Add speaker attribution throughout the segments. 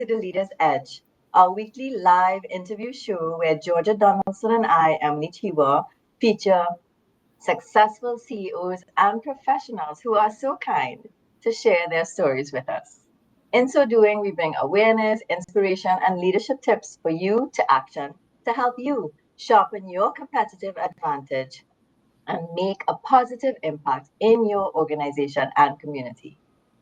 Speaker 1: to The Leader's Edge, our weekly live interview show where Georgia Donaldson and I, Emily Chiwa, feature successful CEOs and professionals who are so kind to share their stories with us. In so doing, we bring awareness, inspiration, and leadership tips for you to action to help you sharpen your competitive advantage and make a positive impact in your organization and community.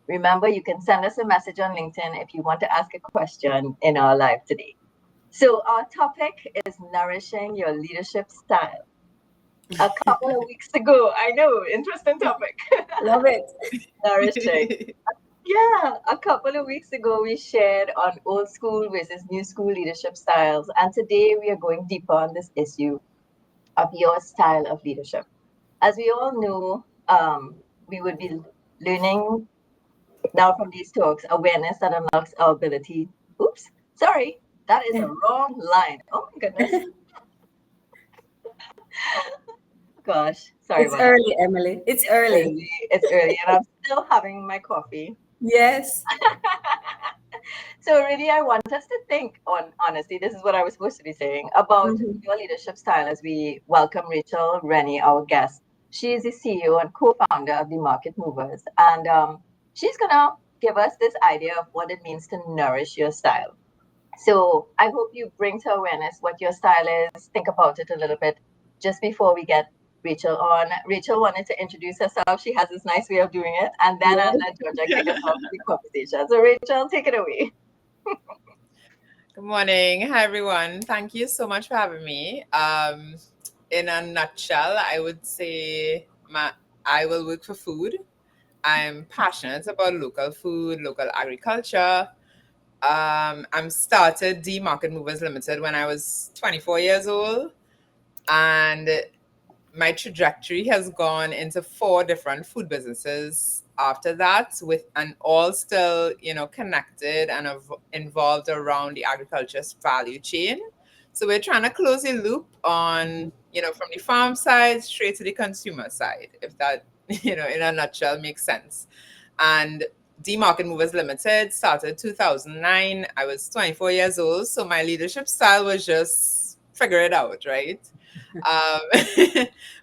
Speaker 1: Remember, you can send us a message on LinkedIn if you want to ask a question in our live today. So, our topic is nourishing your leadership style. A couple of weeks ago, I know, interesting topic.
Speaker 2: Love it.
Speaker 1: Nourishing. Yeah, a couple of weeks ago, we shared on old school versus new school leadership styles. And today, we are going deeper on this issue of your style of leadership. As we all know, we would be learning now from these talks awareness that unlocks our ability. Oops, sorry, that is a wrong line. Oh my goodness. Gosh, sorry
Speaker 2: It's
Speaker 1: about that.
Speaker 2: early, Emily. It's early.
Speaker 1: It's early, and I'm still having my coffee.
Speaker 2: Yes.
Speaker 1: So really, I want us to think on honestly, this is what I was supposed to be saying about
Speaker 2: Mhm.
Speaker 1: your leadership style as we welcome Rachel Renie, our guest. She is the CEO and co-founder of the Market Movers, and she's gonna give us this idea of what it means to nourish your style. So I hope you bring to awareness what your style is. Think about it a little bit just before we get Rachel on. Rachel wanted to introduce herself. She has this nice way of doing it, and then I'll
Speaker 2: Yes.
Speaker 1: let Georgia kick us off with the conversation. So Rachel, take it away.
Speaker 3: Good morning. Hi, everyone. Thank you so much for having me. In a nutshell, I would say I will work for food. I'm passionate about local food, local agriculture. I'm started the Market Movers Limited when I was 24 years old, and my trajectory has gone into four different food businesses after that, with and all still connected and involved around the agriculture value chain. So we're trying to close the loop on from the farm side straight to the consumer side, if that in a nutshell makes sense. And D Market Movers Limited started 2009. I was 24 years old, so my leadership style was just figure it out, right? Um,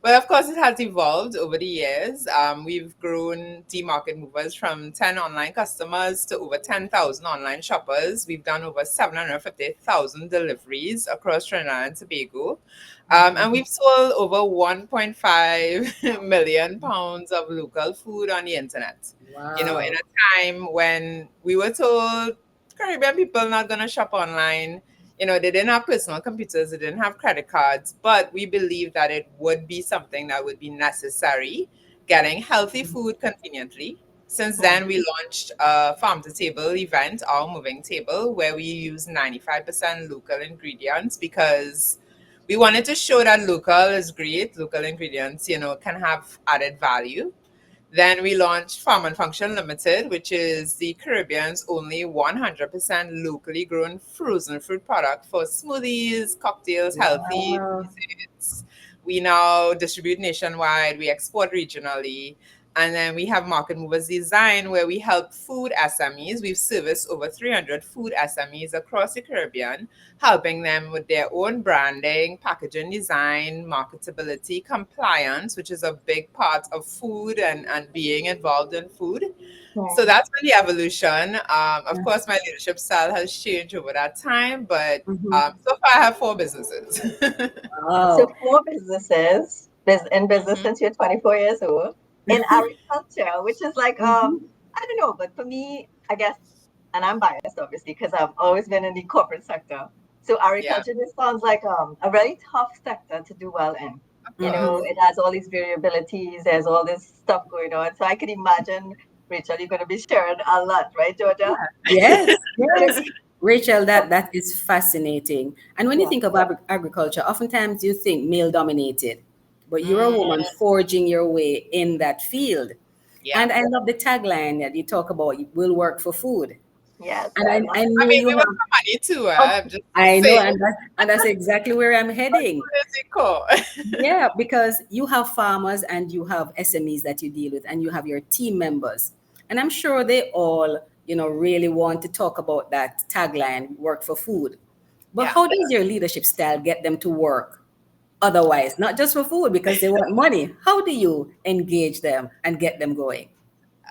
Speaker 3: but of course, it has evolved over the years. We've grown D Market Movers from 10 online customers to over 10,000 online shoppers. We've done over 750,000 deliveries across Trinidad and Tobago. And we've sold over 1.5 million pounds of local food on the internet. In
Speaker 2: Wow.
Speaker 3: a time when we were told Caribbean people not going to shop online. They didn't have personal computers, they didn't have credit cards, but we believed that it would be something that would be necessary, getting healthy food conveniently. Since then, we launched a farm to table event, our moving table, where we use 95% local ingredients because we wanted to show that local is great. Local ingredients, can have added value. Then we launched Farm and Function Limited, which is the Caribbean's only 100% locally grown frozen fruit product for smoothies, cocktails, healthy
Speaker 2: Wow.
Speaker 3: desserts. We now distribute nationwide, we export regionally. And then we have Market Movers Design, where we help food SMEs. We've serviced over 300 food SMEs across the Caribbean, helping them with their own branding, packaging design, marketability, compliance, which is a big part of food and being involved in food. So
Speaker 1: Right.
Speaker 3: that's been the evolution. Of course, my leadership style has changed over that time, but
Speaker 2: Mhm.
Speaker 3: so far I have four businesses.
Speaker 1: So
Speaker 2: Wow.
Speaker 1: four businesses, in business
Speaker 3: Mhm.
Speaker 1: since you're 24 years old, in agriculture, which is like
Speaker 2: Mhm.
Speaker 1: I don't know, but for me, I guess, and I'm biased obviously because I've always been in the corporate sector. So
Speaker 3: Yeah.
Speaker 1: agriculture just sounds like a very tough sector to do well in.
Speaker 3: Of
Speaker 2: Mhm.
Speaker 3: course.
Speaker 1: It has all these variabilities, there's all this stuff going on. So I can imagine, Rachel, you're gonna be sharing a lot, right, Georgia?
Speaker 2: Yes. Yes. Rachel, that is fascinating. And when you
Speaker 1: Yeah.
Speaker 2: think of agriculture, oftentimes you think male dominated, but you're a woman
Speaker 3: Mm,
Speaker 2: forging your way in that field.
Speaker 3: yeah.
Speaker 2: And I love the tagline that you talk about, will work for food.
Speaker 1: Yes,
Speaker 2: And
Speaker 1: I love
Speaker 2: I
Speaker 1: it.
Speaker 3: I
Speaker 2: know
Speaker 3: mean,
Speaker 2: you
Speaker 3: we work
Speaker 2: have,
Speaker 3: for money too.
Speaker 2: oh,
Speaker 3: I'm just
Speaker 2: I know,
Speaker 3: saying,
Speaker 2: and that's exactly where I'm heading.
Speaker 3: food is the core.
Speaker 2: Yeah, because you have farmers and you have SMEs that you deal with, and you have your team members. And I'm sure they all really want to talk about that tagline, work for food. But
Speaker 3: Yeah.
Speaker 2: how does your leadership style get them to work otherwise, not just for food because they want money? How do you engage them and get them going?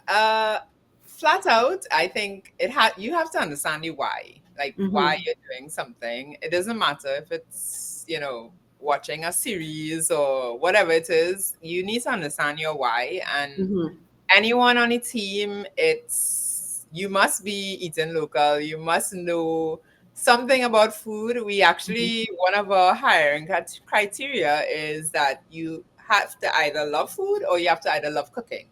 Speaker 3: Uh, Flat out, I think you have to understand your why, like why
Speaker 2: Mm-hmm.
Speaker 3: you're doing something. It doesn't matter if it's, watching a series or whatever it is. You need to understand your why. And
Speaker 2: Mm-hmm.
Speaker 3: anyone on the team, you must be eating local. You must know something about food. We actually, one of our hiring criteria is that you have to either love food or you have to either love cooking.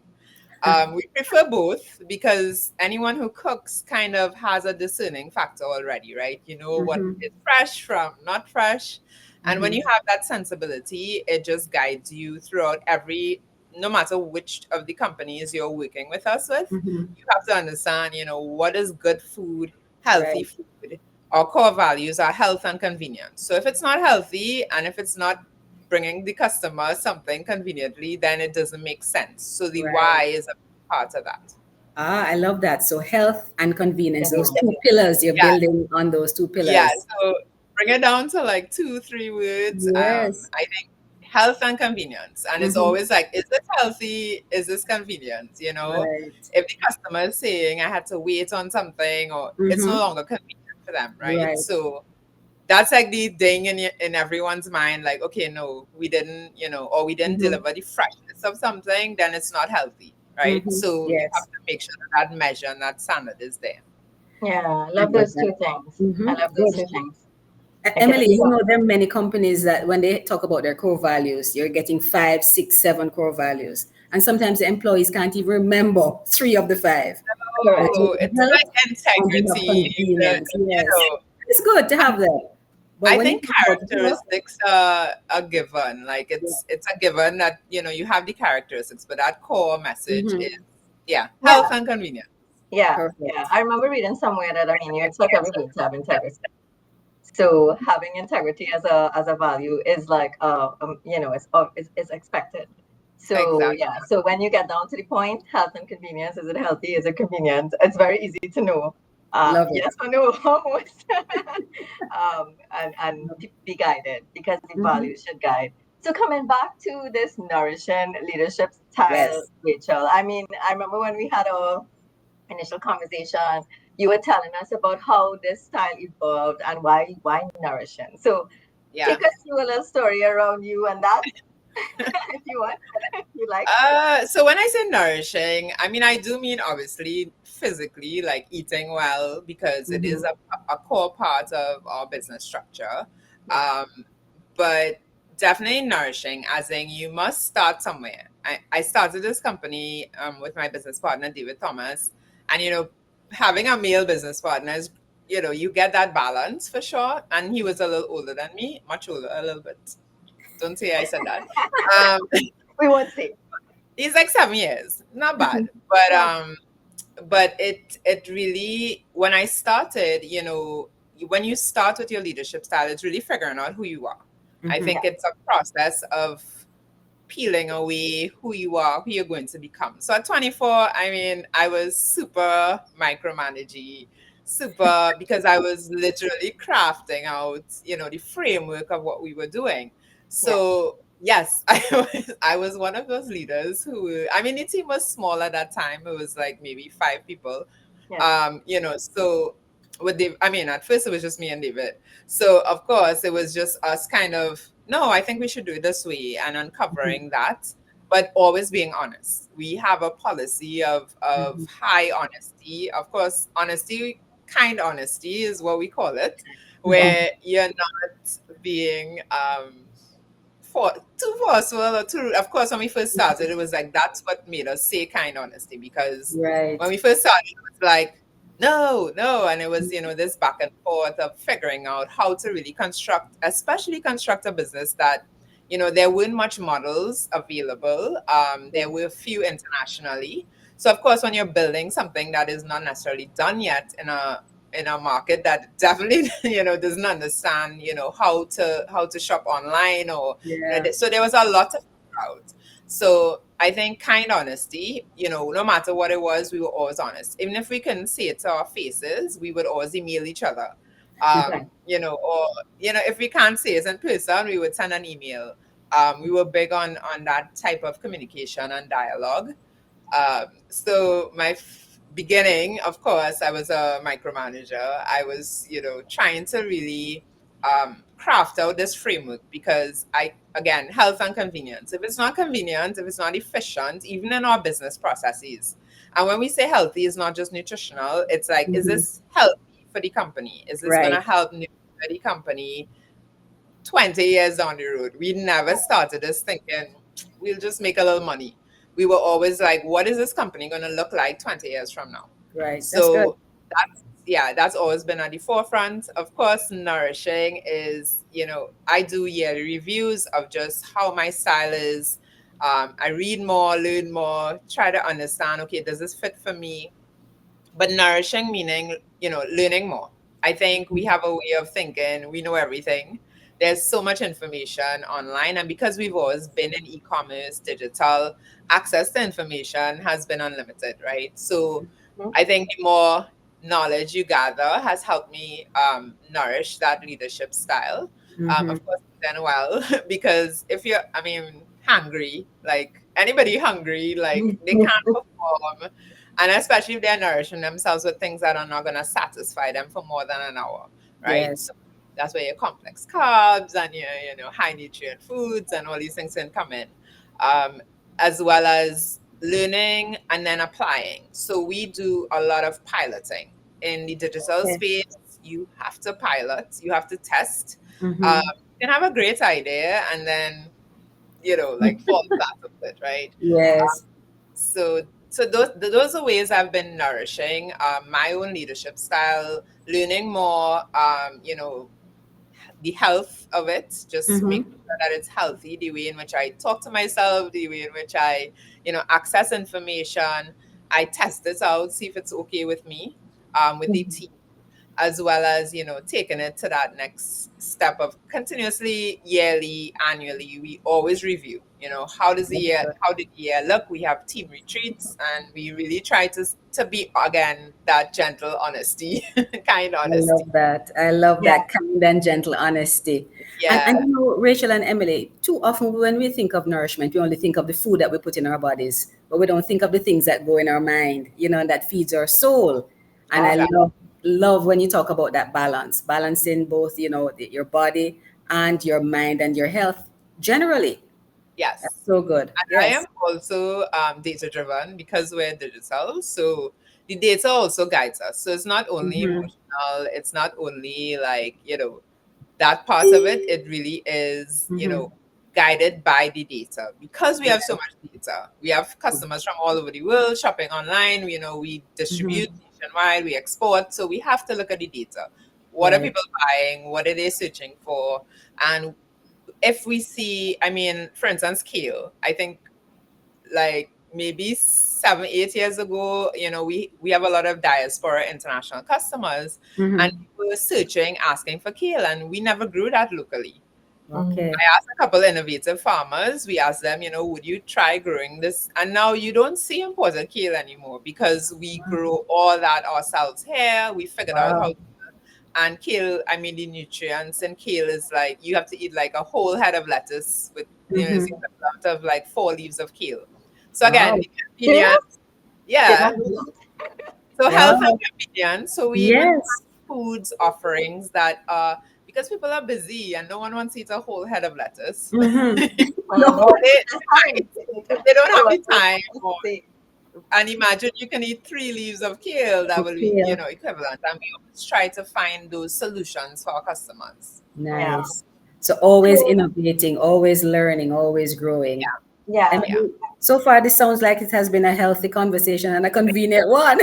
Speaker 3: We prefer both because anyone who cooks kind of has a discerning factor already, right? You know what
Speaker 2: Mm-hmm.
Speaker 3: is fresh from not fresh. And when
Speaker 2: Mm-hmm.
Speaker 3: you have that sensibility, it just guides you throughout no matter which of the companies you're working with us with.
Speaker 2: Mm-hmm.
Speaker 3: You have to understand, what is good food, healthy
Speaker 2: Right.
Speaker 3: food. Our core values are health and convenience. So if it's not healthy and if it's not bringing the customer something conveniently, then it doesn't make sense. So the
Speaker 2: Right.
Speaker 3: why is a part of that.
Speaker 2: Ah, I love that. So health and convenience, those
Speaker 1: Mhm.
Speaker 2: two pillars, you're
Speaker 3: Yeah,
Speaker 2: building on those two
Speaker 3: yeah.
Speaker 2: pillars.
Speaker 3: So bring it down to like 2, 3 words.
Speaker 2: Yes.
Speaker 3: I think health and convenience, and it's
Speaker 2: Mm-hmm.
Speaker 3: always like, is this healthy? Is this convenient?
Speaker 2: Right.
Speaker 3: If the customer is saying I had to wait on something, or it's no
Speaker 2: Mm-hmm.
Speaker 3: longer convenient for them, right?
Speaker 2: Right.
Speaker 3: So that's like the thing in everyone's mind, like, okay, no, we didn't, or we didn't
Speaker 2: Mm-hmm.
Speaker 3: deliver the freshness of something, then it's not healthy, right?
Speaker 2: Mm-hmm.
Speaker 3: So you have
Speaker 2: Yes.
Speaker 3: to make sure that measure and that standard is there.
Speaker 1: Yeah, I
Speaker 2: I
Speaker 1: love
Speaker 2: love
Speaker 1: those
Speaker 2: that.
Speaker 1: two things. I
Speaker 2: Mm-hmm.
Speaker 1: love those
Speaker 2: Good.
Speaker 1: two things. Like
Speaker 2: Emily,
Speaker 1: it's
Speaker 2: there are many companies that when they talk about their core values, you're getting 5, 6, 7 core values. And sometimes the employees can't even remember 3 of the 5. But
Speaker 1: correct.
Speaker 2: you
Speaker 3: Oh,
Speaker 2: have
Speaker 3: it's
Speaker 2: health
Speaker 3: like
Speaker 2: and you have
Speaker 3: integrity.
Speaker 2: convenience.
Speaker 3: You
Speaker 2: Yes.
Speaker 3: know,
Speaker 2: It's good to have that. But
Speaker 3: I
Speaker 2: when you
Speaker 3: think
Speaker 2: talk about health,
Speaker 3: characteristics are a given. Like
Speaker 2: yeah.
Speaker 3: it's a given that you have the characteristics, but that core message is,
Speaker 2: Mm-hmm.
Speaker 3: yeah, health
Speaker 1: Yeah,
Speaker 3: and convenience.
Speaker 1: yeah.
Speaker 2: Perfect.
Speaker 1: I remember reading somewhere that you expect everybody to have integrity. So having integrity as a value is like is expected. So
Speaker 3: Exactly.
Speaker 1: yeah, so when you get down to the point, health and convenience, is it healthy? Is it convenient? It's very easy to know.
Speaker 2: Love
Speaker 1: Yes
Speaker 2: it.
Speaker 1: or no, almost. And be guided because the
Speaker 2: Mm-hmm.
Speaker 1: values should guide. So coming back to this nourishing leadership style,
Speaker 2: Yes.
Speaker 1: Rachel. I mean, I remember when we had our initial conversation, you were telling us about how this style evolved and why nourishing. So
Speaker 3: Yeah.
Speaker 1: take us through a little story around you and that, if you want, if you like.
Speaker 3: So when I say nourishing, I mean I do mean obviously physically, like eating well, because it is
Speaker 2: Mm-hmm.
Speaker 3: a core part of our business structure.
Speaker 1: Yeah,
Speaker 3: Um, but definitely nourishing, as in you must start somewhere. I started this company with my business partner David Thomas, and having a male business partner is, you get that balance for sure. And he was a little older than me, much older, a little bit. Don't say I said that. Um,
Speaker 1: we won't see.
Speaker 3: He's like 7 years, not bad, but
Speaker 1: Yeah,
Speaker 3: it really, when I started, when you start with your leadership style, it's really figuring out who you are. I
Speaker 2: Mm-hmm.
Speaker 1: yeah,
Speaker 3: think it's a process of peeling away who you are, who you're going to become. So at 24, I mean, I was super micromanaging, super, because I was literally crafting out, the framework of what we were doing.
Speaker 1: yeah,
Speaker 3: So yes, I was one of those leaders who, I mean, the team was small at that time. It was like maybe 5 people.
Speaker 1: yeah.
Speaker 3: So with Dave, I mean, at first it was just me and David. So of course it was just us kind of, no, I think we should do it this way, and uncovering that, but always being honest. We have a policy of
Speaker 2: Mm-hmm.
Speaker 3: high honesty. Of course, honesty, kind honesty is what we call it,
Speaker 1: Yeah,
Speaker 3: where you're not being too forceful or too rude. Of course, when we first started, it was like that's what made us say kind honesty, because when
Speaker 2: Right.
Speaker 3: we first started, it was like, no, no. And it was, this back and forth of figuring out how to really especially construct a business that, there weren't much models available. There were few internationally. So of course, when you're building something that is not necessarily done yet in a market that definitely doesn't understand how to shop online, or
Speaker 2: Yeah.
Speaker 3: so there was a lot to figure out. So I think kind honesty, no matter what it was, we were always honest. Even if we couldn't say it to our faces, we would always email each other.
Speaker 2: Right.
Speaker 3: Or if we can't say it in person, we would send an email. We were big on that type of communication and dialogue. So my beginning, of course, I was a micromanager. I was, trying to really craft out this framework because again, health and convenience. If it's not convenient, if it's not efficient, even in our business processes. And when we say healthy, it's not just nutritional. It's like, is
Speaker 2: Mhm.
Speaker 3: this healthy for the company? Is this going to
Speaker 2: Right.
Speaker 3: help the company 20 years down the road? We never started this thinking we'll just make a little money. We were always like, what is this company going to look like 20 years from now?
Speaker 2: Right. That's good.
Speaker 3: So that's always been at the forefront. Of course, nourishing is, I do yearly reviews of just how my style is. I read more, learn more, try to understand, okay, does this fit for me? But nourishing meaning, learning more. I think we have a way of thinking we know everything. There's so much information online, and because we've always been in e-commerce, digital, access to information has been unlimited, right? So
Speaker 1: Mhm.
Speaker 3: I think the more knowledge you gather has helped me nourish that leadership style.
Speaker 2: Mm-hmm.
Speaker 3: Of course, then well, because if you're, I mean, hungry, like anybody hungry, like they can't perform, and especially if they're nourishing themselves with things that are not going to satisfy them for more than an hour, right?
Speaker 2: Yes.
Speaker 3: So that's where your complex carbs and your high nutrient foods and all these things can come in, um, as well as learning and then applying. So we do a lot of piloting in the digital
Speaker 2: Okay.
Speaker 3: space. You have to pilot, you have to test.
Speaker 2: Mm-hmm.
Speaker 3: You can have a great idea and then like fall flat with it, right?
Speaker 2: Yes.
Speaker 3: So those are ways I've been nourishing my own leadership style, learning more, the health of it, just
Speaker 2: Mm-hmm.
Speaker 3: making sure that it's healthy, the way in which I talk to myself, the way in which I, access information. I test it out, see if it's okay with me, with the team, as well as taking it to that next step of continuously, yearly, annually, we always review, how did the year look. We have team retreats and we really try to be, again, that gentle honesty, kind
Speaker 2: I
Speaker 3: honesty.
Speaker 2: love that. I love
Speaker 1: Yeah.
Speaker 2: that kind and gentle honesty. And
Speaker 3: Yeah.
Speaker 2: Rachel and Emily, too often when we think of nourishment, we only think of the food that we put in our bodies, but we don't think of the things that go in our mind, and that feeds our soul. And I
Speaker 3: Exactly.
Speaker 2: love when you talk about that balance, balancing both, your body and your mind and your health generally. That's
Speaker 3: Yes.
Speaker 2: so good.
Speaker 3: And I am
Speaker 2: Yes.
Speaker 3: also data driven because we're digital. So the data also guides us. So it's not only
Speaker 2: Mm-hmm.
Speaker 3: emotional, it's not only like, that part of it. It really is,
Speaker 2: Mm-hmm.
Speaker 3: guided by the data because we have so much data. We have customers from all over the world shopping online. We distribute
Speaker 2: Mm-hmm.
Speaker 3: nationwide, we export. So we have to look at the data. What are
Speaker 2: Right.
Speaker 3: people buying? What are they searching for? And if we see, I mean, for instance, kale, I think like maybe 7, 8 years ago, we have a lot of diaspora international customers, and
Speaker 2: Mm-hmm.
Speaker 3: people were searching, asking for kale, and we never grew that locally.
Speaker 1: Mhm.
Speaker 2: Okay.
Speaker 3: I asked a couple innovative farmers. We asked them, would you try growing this? And now you don't see imported kale anymore because we grow all that ourselves here. We figured out how.
Speaker 2: Wow.
Speaker 3: And kale, I mean, the nutrients in kale is like you have to eat like a whole head of lettuce with, it's
Speaker 2: Mm-hmm.
Speaker 3: the equivalent of like 4 leaves of kale. So again,
Speaker 2: Wow.
Speaker 3: the
Speaker 1: Yeah.
Speaker 3: convenience,
Speaker 1: Did
Speaker 3: yeah.
Speaker 1: not know
Speaker 3: So health and
Speaker 2: Wow.
Speaker 3: convenience. So we even
Speaker 2: Yes.
Speaker 3: have foods offerings that because people are busy and no one wants to eat a whole head of lettuce.
Speaker 2: Mm-hmm.
Speaker 1: that.
Speaker 2: No.
Speaker 3: Or
Speaker 1: Time.
Speaker 3: they don't have
Speaker 1: Oh,
Speaker 3: the
Speaker 1: I
Speaker 3: time. Or,
Speaker 1: see.
Speaker 3: and imagine you can eat 3 leaves of kale. That will be,
Speaker 2: Okay.
Speaker 3: equivalent. And we always try to find those solutions for our customers.
Speaker 1: Yeah.
Speaker 2: Nice. So always
Speaker 1: So,
Speaker 2: innovating, always learning, always growing.
Speaker 1: yeah.
Speaker 3: Yeah.
Speaker 2: Emily, so far this sounds like it has been a healthy conversation and a convenient one.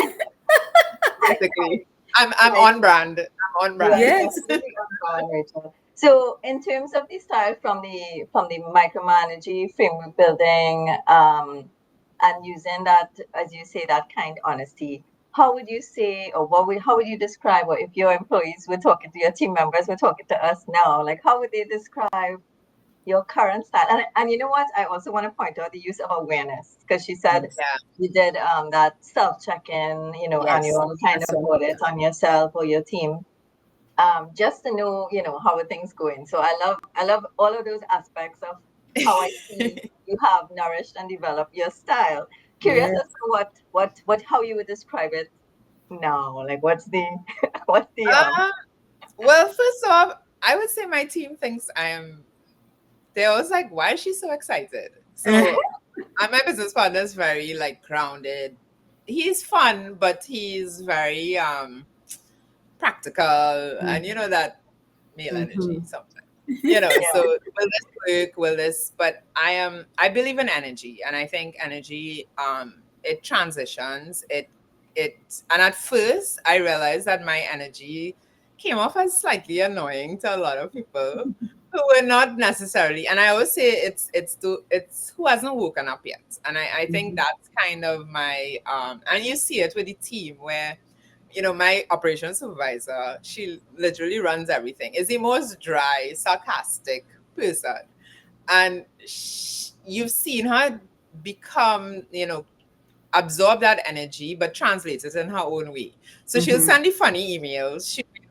Speaker 3: Basically, I'm
Speaker 1: Right.
Speaker 3: on brand. I'm on
Speaker 1: You are
Speaker 3: brand.
Speaker 2: Yes.
Speaker 1: definitely on brand, Rachel. So, in terms of the style from the micromanaging, framework building, and using that, as you say, that kind honesty, how would you say, or how would you describe, or if your employees were talking to your team members, were talking to us now, like how would they describe? your current style. And you know what? I also want to point out the use of awareness because she said
Speaker 2: Yes.
Speaker 3: Yeah.
Speaker 1: you did that self check-in,
Speaker 2: Yes.
Speaker 1: annual kind
Speaker 2: That's
Speaker 1: of
Speaker 2: right.
Speaker 1: audit on yourself or your team, just to know, how are things going. So I love all of those aspects of how I see you have nourished and developed your style. Curious
Speaker 2: Yes.
Speaker 1: as to what how you would describe it now. Like what's the what's the
Speaker 3: Uh, well, first off, I would say my team thinks I am. They're always like, "Why is she so excited?" So, and my business partner is very like grounded. He's fun, but he's very practical, and you know that male
Speaker 2: Mm-hmm.
Speaker 3: energy sometimes. You know,
Speaker 1: yeah.
Speaker 3: so will this work? Will this? But I believe in energy, and I think energy it transitions. And at first I realized that my energy came off as slightly annoying to a lot of people who were not necessarily. And I always say it's who hasn't woken up yet. And I think
Speaker 2: Mm-hmm.
Speaker 3: that's kind of my and you see it with the team where my operations supervisor, she literally runs everything, is the most dry, sarcastic person. And you've seen her become, absorb that energy, but translate it in her own way. So she'll
Speaker 2: Mm-hmm.
Speaker 3: send you funny emails. She'll be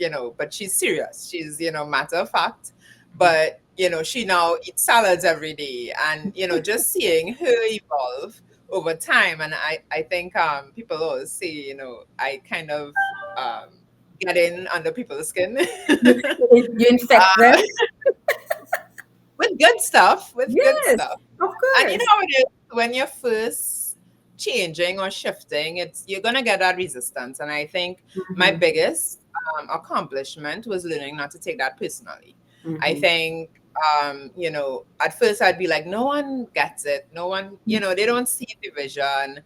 Speaker 3: like, but she's serious. She's, matter of fact. But, she now eats salads every day. And, just seeing her evolve over time. And I think people always say, I kind of um, get in under people's skin.
Speaker 2: You infect them?
Speaker 3: With good stuff, with good
Speaker 2: Yes,
Speaker 3: stuff.
Speaker 2: of
Speaker 3: And you know
Speaker 2: course.
Speaker 3: how it is when you're first changing or shifting, you're gonna get that resistance. And I think my
Speaker 2: Mm-hmm.
Speaker 3: biggest accomplishment was learning not to take that personally. I
Speaker 2: Mm-hmm.
Speaker 3: think at first I'd be like, no one gets it, no one, they don't see the vision.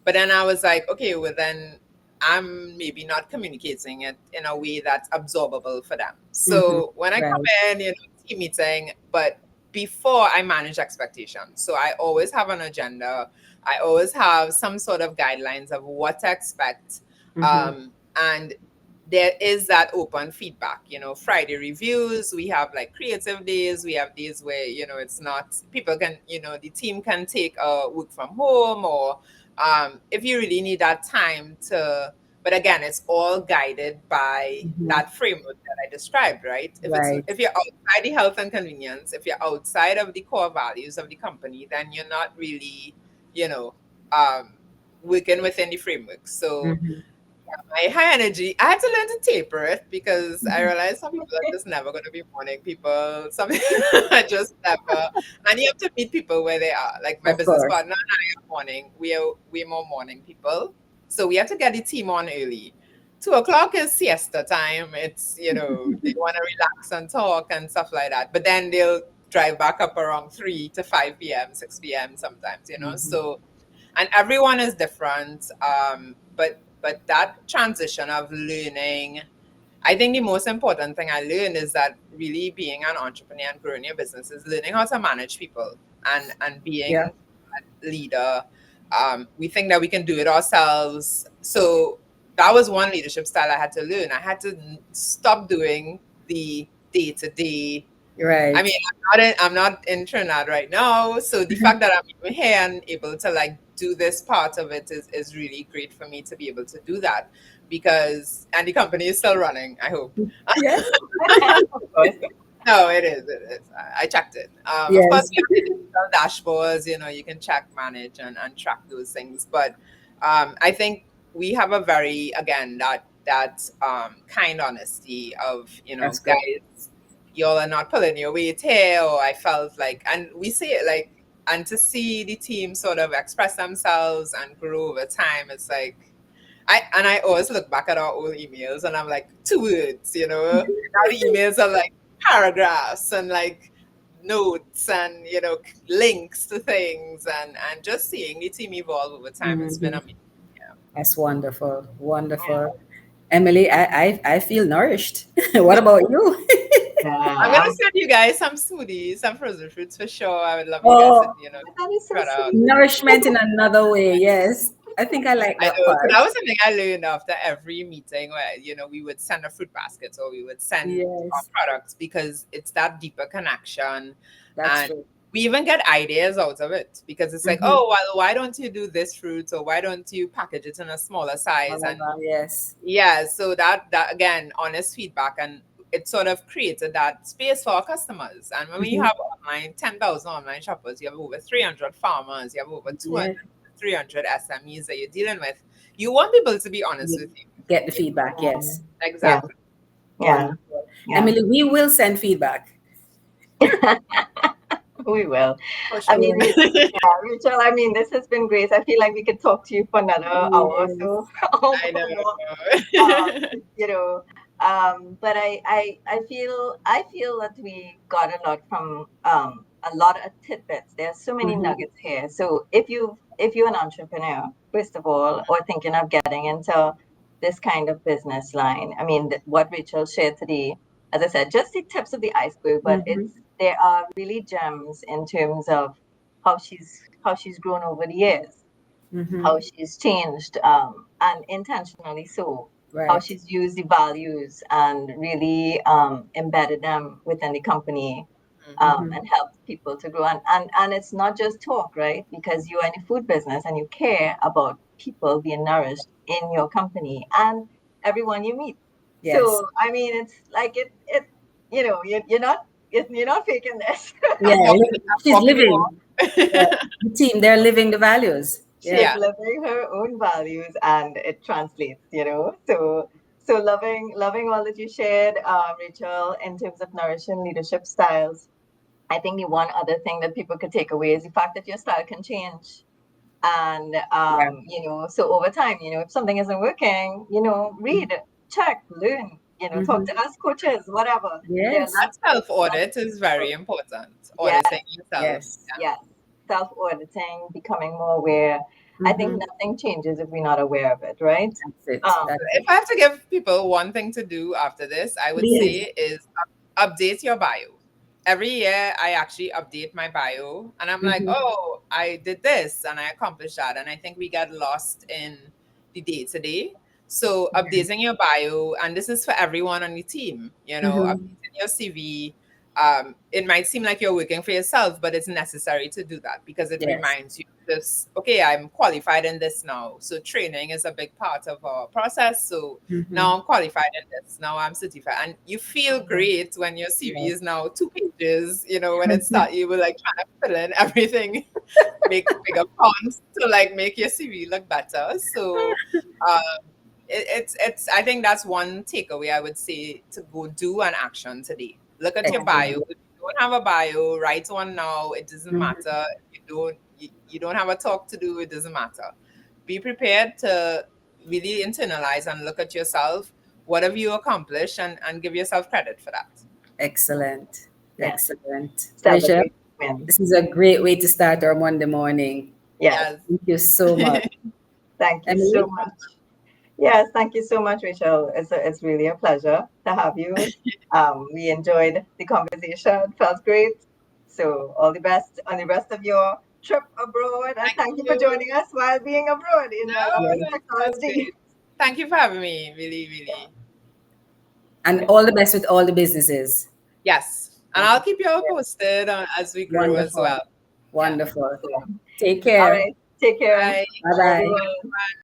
Speaker 3: But then I was like, okay, well then I'm maybe not communicating it in a way that's absorbable for them.
Speaker 2: Mm-hmm.
Speaker 3: So when I come
Speaker 2: Right.
Speaker 3: in, team meeting, but before I manage expectations. So I always have an agenda. I always have some sort of guidelines of what to expect.
Speaker 2: Mm-hmm.
Speaker 3: And there is that open feedback, Friday reviews, we have like creative days, we have days where, it's not, people can, the team can take a work from home or if you really need that time to, but again, it's all guided by
Speaker 2: Mm-hmm.
Speaker 3: that framework that I described, right?
Speaker 2: Right.
Speaker 3: If you're outside the health and convenience, if you're outside of the core values of the company, then you're not really, you know, um, working within the framework. So
Speaker 2: Mm-hmm.
Speaker 3: my high energy, I had to learn to taper it because I realized some people are just never going to be morning people. Some people are just never, and you have to meet people where they are. Like my
Speaker 2: Of
Speaker 3: business
Speaker 2: course.
Speaker 3: partner and I are morning. We're more morning people, so we have to get the team on early. 2 o'clock is siesta time. It's they want to relax and talk and stuff like that. But then they'll drive back up around 3 to 5 p.m., 6 p.m. sometimes.
Speaker 2: Mm-hmm.
Speaker 3: So and everyone is different. But that transition of learning, I think the most important thing I learned is that really being an entrepreneur and growing your business is learning how to manage people and
Speaker 2: Yeah.
Speaker 3: being a leader. We think that we can do it ourselves. So that was one leadership style I had to learn. I had to stop doing the day to day. I
Speaker 2: Right.
Speaker 3: mean, I'm not in Trinidad right now, so the fact that I'm even here and able to like do this part of it is really great for me to be able to do that because and the company is still running. I hope.
Speaker 2: Yes.
Speaker 1: of course.
Speaker 3: No, it is. It is. I checked it. Of course,
Speaker 2: Yes.
Speaker 3: we have the digital dashboards. You can check, manage, and track those things. But I think we have a very again that kind honesty of
Speaker 2: That's good.
Speaker 3: guys, y'all are not pulling your weight here. Or I felt like, and we see it like, and to see the team sort of express themselves and grow over time, it's like. I always look back at our old emails and I'm like 2 words. Now the emails are like paragraphs and like notes and links to things and just seeing the team evolve over time has been
Speaker 2: Mm-hmm.
Speaker 3: amazing. Yeah.
Speaker 2: That's wonderful.
Speaker 1: Yeah.
Speaker 2: Wonderful. Emily, I feel nourished. What about you?
Speaker 3: I'm
Speaker 1: Yeah.
Speaker 3: gonna send you guys some smoothies, some frozen fruits for sure. I would love you guys to
Speaker 2: Oh,
Speaker 1: That is so
Speaker 3: try it out.
Speaker 1: sweet.
Speaker 2: nourishment in another way. Yes. I think I like
Speaker 3: I
Speaker 2: that
Speaker 3: know. So
Speaker 2: part.
Speaker 3: that was something I learned after every meeting where, we would send a fruit basket or we would send our
Speaker 2: Yes,
Speaker 3: products because it's that deeper connection.
Speaker 2: that's
Speaker 3: And
Speaker 2: true.
Speaker 3: we even get ideas out of it because it's like,
Speaker 2: Mhm.
Speaker 3: oh, well, why don't you do this fruit or why don't you package it in a smaller size? And
Speaker 2: Yes.
Speaker 3: yeah, so that again, honest feedback, and it sort of created that space for our customers. And when you
Speaker 2: Mhm.
Speaker 3: have online 10,000 online shoppers, you have over 300 farmers, you have over
Speaker 2: Yeah.
Speaker 3: 200, 300 SMEs that you're dealing with. You want people to be honest
Speaker 2: You
Speaker 3: with you.
Speaker 2: get the feedback. Yes.
Speaker 1: Yeah,
Speaker 3: Exactly.
Speaker 1: yeah,
Speaker 2: Wonderful.
Speaker 1: yeah.
Speaker 2: Emily, we will send feedback.
Speaker 1: We will.
Speaker 3: For
Speaker 1: I
Speaker 3: sure.
Speaker 1: mean, Rachel, I mean, this has been great. I feel like we could talk to you for another hour or
Speaker 2: Yes.
Speaker 1: so,
Speaker 3: I
Speaker 1: or more. Um,
Speaker 3: know.
Speaker 1: you know, but I feel that we got a lot from a lot of tidbits. There's so many
Speaker 2: Mhm.
Speaker 1: nuggets here. So if you're an entrepreneur, first of all, or thinking of getting into this kind of business line, I mean, what Rachel shared today, as I said, just the tips of the iceberg, but
Speaker 2: Mhm.
Speaker 1: there are really gems in terms of how she's grown over the years,
Speaker 2: Mhm.
Speaker 1: how she's changed, and intentionally so, how
Speaker 2: Right.
Speaker 1: she's used the values and really embedded them within the company,
Speaker 2: Mhm.
Speaker 1: and helped people to grow. And it's not just talk, right? Because you're in the food business and you care about people being nourished in your company and everyone you meet.
Speaker 2: Yes.
Speaker 1: So I mean, it's like you're not faking this.
Speaker 2: Yeah.
Speaker 3: I'm walking,
Speaker 2: She's
Speaker 3: walking the
Speaker 2: living. Yeah.
Speaker 3: walk.
Speaker 2: The team, they're living the values.
Speaker 1: She
Speaker 2: Yeah.
Speaker 1: is
Speaker 3: Yeah.
Speaker 1: living her own values and it translates. So loving all that you shared, Rachel, in terms of nourishing leadership styles. I think the one other thing that people could take away is the fact that your style can change. And
Speaker 2: Yeah.
Speaker 1: so over time, if something isn't working, read, check, learn, talk
Speaker 2: Mhm.
Speaker 1: to us coaches, whatever. There are
Speaker 2: Yes.
Speaker 3: That self
Speaker 1: lots
Speaker 3: audit
Speaker 1: of
Speaker 3: is
Speaker 1: people.
Speaker 3: very important.
Speaker 1: Yes,
Speaker 3: Auditing yourself.
Speaker 2: Yes.
Speaker 3: Yeah.
Speaker 1: yes. Self-auditing, becoming more aware. I think
Speaker 2: Mhm.
Speaker 1: nothing changes if we're not aware of it, right?
Speaker 2: That's it.
Speaker 1: Um,
Speaker 2: That's
Speaker 3: If
Speaker 2: it.
Speaker 3: I have to give people one thing to do after this, I would
Speaker 2: Please.
Speaker 3: say is update your bio. Every year, I actually update my bio, and I'm like,
Speaker 2: Mhm.
Speaker 3: oh, I did this and I accomplished that. And I think we get lost in the day to day. So, updating your bio, and this is for everyone on the team,
Speaker 2: Mhm.
Speaker 3: updating your CV. It might seem like you're working for yourself, but it's necessary to do that because it
Speaker 2: Yes.
Speaker 3: reminds you this, okay, I'm qualified in this now. So training is a big part of our process. So
Speaker 2: Mhm.
Speaker 3: now I'm qualified in this, now I'm certified. And you feel great when your CV
Speaker 2: Yes.
Speaker 3: is now 2 pages, when it start you were like trying to fill in everything, make bigger fonts to like make your CV look better. So it's I think that's one takeaway I would say to go do an action today. Look at your bio.
Speaker 2: Excellent.
Speaker 3: If you don't have a bio, write one now. It doesn't
Speaker 2: Mhm.
Speaker 3: matter. You don't have a talk to do, it doesn't matter. Be prepared to really internalize and look at yourself. What have you accomplished, and give yourself credit for that.
Speaker 2: Excellent.
Speaker 1: yeah,
Speaker 2: Excellent. Rachel,
Speaker 1: celebrate wins.
Speaker 2: this is a great way to start our Monday morning.
Speaker 1: Yes,
Speaker 3: Yes.
Speaker 2: Thank you so much.
Speaker 1: thank you so
Speaker 2: Emily?
Speaker 1: much. Yes, thank you so much, Rachel. It's really a pleasure to have you. We enjoyed the conversation. It felt great. So all the best on the rest of your trip abroad, and
Speaker 3: Thank
Speaker 1: thank you for
Speaker 3: you.
Speaker 1: joining us while being abroad in
Speaker 3: No,
Speaker 2: Yes.
Speaker 1: lovely
Speaker 3: it was
Speaker 1: technology.
Speaker 3: great. Thank you for having me. Really, really.
Speaker 2: And all the best with all the businesses.
Speaker 3: Yes. And I'll keep you all
Speaker 2: Yes.
Speaker 3: posted as we grow as
Speaker 2: Wonderful.
Speaker 3: well. Yeah.
Speaker 2: Wonderful.
Speaker 1: So,
Speaker 2: Take
Speaker 1: all
Speaker 2: care.
Speaker 1: right, take care.
Speaker 3: Bye.
Speaker 2: Bye
Speaker 1: Bye,
Speaker 2: bye.
Speaker 1: everyone.